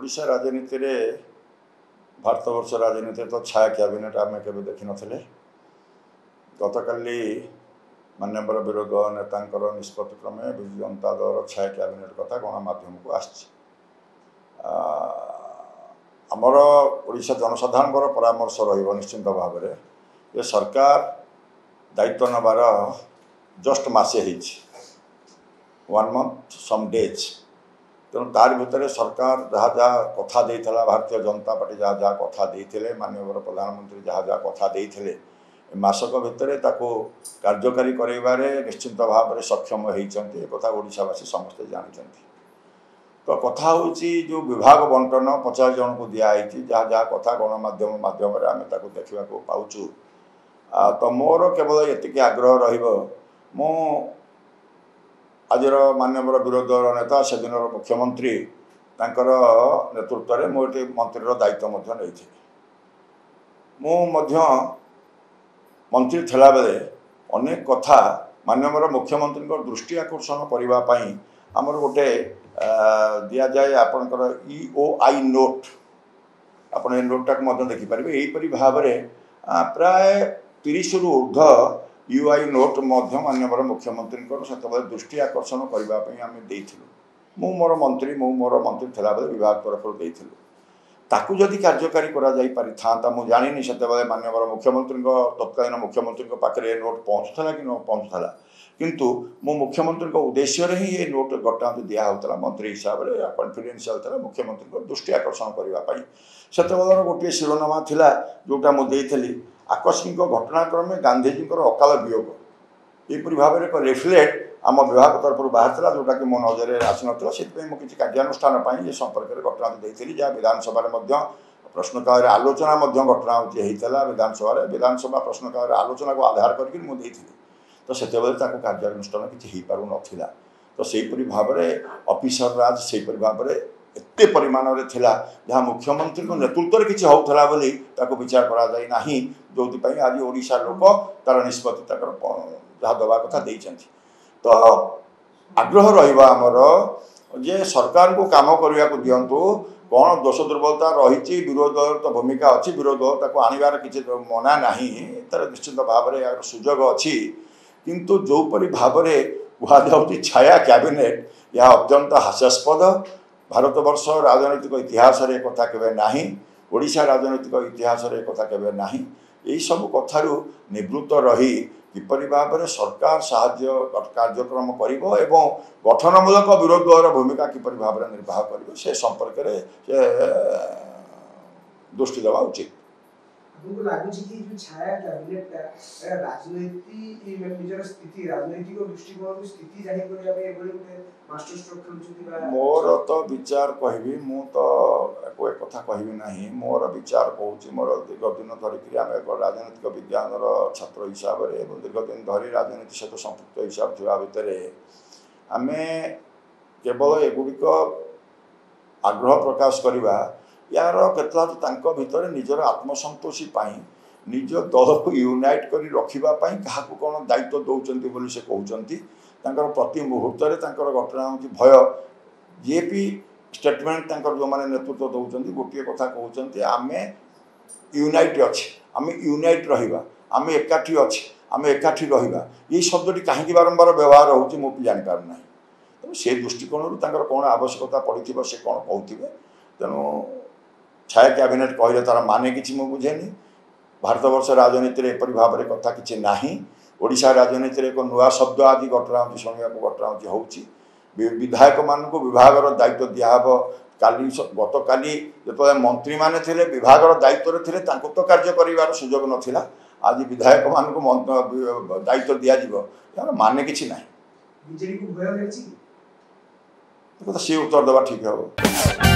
ओडिशा राजनीति रे भारतवर्ष राजनीति तो छाया कैबिनेट आम के देखी नथिले। गतकाली माननीय विरोध नेता निष्पत्ति क्रमे विजु जनता दल छाया कैबिनेट कथा गणमाध्यम को आमर ओडिशा जनसाधारण परामर्श निश्चिंत भाव में ये सरकार दायित्व नबार जस्ट मासे 1 मंथ सम डेज तेणु तार भितर सरकार जहाँ जहाँ कथा देइथला भारतीय जनता पार्टी जहाँ जहाँ कथा देइथिले माननीय प्रधानमंत्री जहाँ जहाँ कथा देइथिले मासक भितर ताको कार्यकारी करेबारे निश्चिंत भाव में सक्षम होइचंती कथा ओडिशावासी समस्ते जानते। तो कथा होची जो विभाग बंटन 50 जन को दिखाई जहाँ जहाँ कथा गणमाध्यम माध्यम आम देखा पाचु। तो मोर केवल ये आग्रह रहिबो मो आजर माननीय विरोध दल नेता से दिन मुख्यमंत्री तांकर नेतृत्व में मोटे मंत्री दायित्व नहीं मंत्री थिला बेले अनेक कथा माननीय मुख्यमंत्री दृष्टि आकर्षण करने आमर गोटे दि जाए आपणकर EOI नोट आपड़ नोटा को देखिपारे यहीपरी भाव में प्राय 30 रु ऊर्ध्व EOI नोट माननीय मुख्यमंत्री से दृष्टि आकर्षण करने आम देइथिलु मोर मंत्री थिला बेले विभाग तरफ देइथिलु ताकू जदि कार्यकारी करा जाई पारि था मु जानिनी से माननीय मुख्यमंत्री तत्कालीन मुख्यमंत्री पाखे नोट पहुँचुला कि न पहुँचुला किंतु मो मुख्यमंत्री उद्देश्य ही ये नोट घटना दिया होता मंत्री हिसाब से कॉन्फिडेंशियल था मुख्यमंत्री दृष्टि आकर्षण करने से गोटे शिरोनामा थिला जोटा मुझे आकस्मिक घटनाक्रमे गांधीजी अकाल वियोग यहपरी भाव में एक रिफ्लेक्ट आम विभाग तरफ बाहर जोटा कि मो नजर आसी ना से किसी कार्यानुष्ठान ये संपर्क में घटना देती जहाँ विधानसभा प्रश्नकाल आलोचना घटना होता विधानसभा प्रश्नकाल आलोचना को आधार करके तो से कार्यानुष्ठान किसी हो पार ना तो सेपरी भाव में ऑफिसर राज से भाव में एते परिमाण में थिला जहाँ मुख्यमंत्री नेतृत्व में किसी होता बोली विचार करा जाए ना जो आज ओडिशा लोक तार निष्पत्ति जहाँ दवा कथा देइछन्ति। तो आग्रह रहिबा आमर जे सरकार को काम करने को दिंतु कौन दोष दुर्बलता रही विरोध दल तो भूमिका अच्छी विरोध दल आणवार किसी मना ना तार निश्चित भाव में यार सुजोग अच्छी किंतु जोपरी भाव में कहुच्छी छाया कैबिनेट यह अत्यंत हास्यास्पद भारतवर्ष राजनैतिक इतिहास रे कथा केबे नाही ओडिशा राजनैतिक इतिहास रे कथा केबे नाही यही सब कथारू निवृत्त रही किपरि भाव में सरकार साहाय्य कार्यक्रम करिवो एवं गठनमूलक विरोध दल भूमिका किपरि भाव में निर्वाह करिवो से संपर्क में दृष्टि देवा उचित। आपको लागुची कि जो छाया कैबिनेट का राजनीति निजर स्थिति राजनीतिक दृष्टिकोण स्थिति जाहि करिया पे एबोली गोटे मास्टर स्ट्रोक खेलुची मोर तो विचार कहबी मु तो एक कथा कहबी नाही मोर विचार कहूची मोर दीर्घ दिन धरिक आम एक राजनीतिक विज्ञान छात्र हिसाब से दीर्घ दिन धरी राजनीति सहित संपृक्त हिसाब था भितर आम केवल एगुड़िक आग्रह प्रकाश करवा यार केतला भितर निजर आत्मसंतोषी निज दल को यूनाइट कर रखापी क्या कौन दायित्व दौरान से कहते प्रति मुहूर्त घटना हूँ भय जी भी स्टेटमेंट जो मैंने नेतृत्व दौरान गोटे कथा कहते आम यूनाइट अच्छे आम यूनाइट रहा आम एकाठी अच्छे आम एकाठी रहा ये शब्दी कहीं बारंबार व्यवहार होती मुझे जापार ना तेणु से दृष्टिकोण कौन आवश्यकता पड़ी से कौन कहते तेणु छाया कैबिनेट कहले तार माने किसी मुझे बुझेनी भारतवर्ष राजनीति में एपरी भाव में कथा किसी ना ओडिशा राजनीति में एक नुआ शब्द आदि घटना शुणा घटना होची विधायक मान विभाग दायित्व दिहब काली गत काली जो मंत्री माने थे विभाग दायित्व थे तो कार्य कर सुजोग नाला आज विधायक मान दायित्व दिज्व यार माने किसी ना सी उत्तर देवा ठीक हम।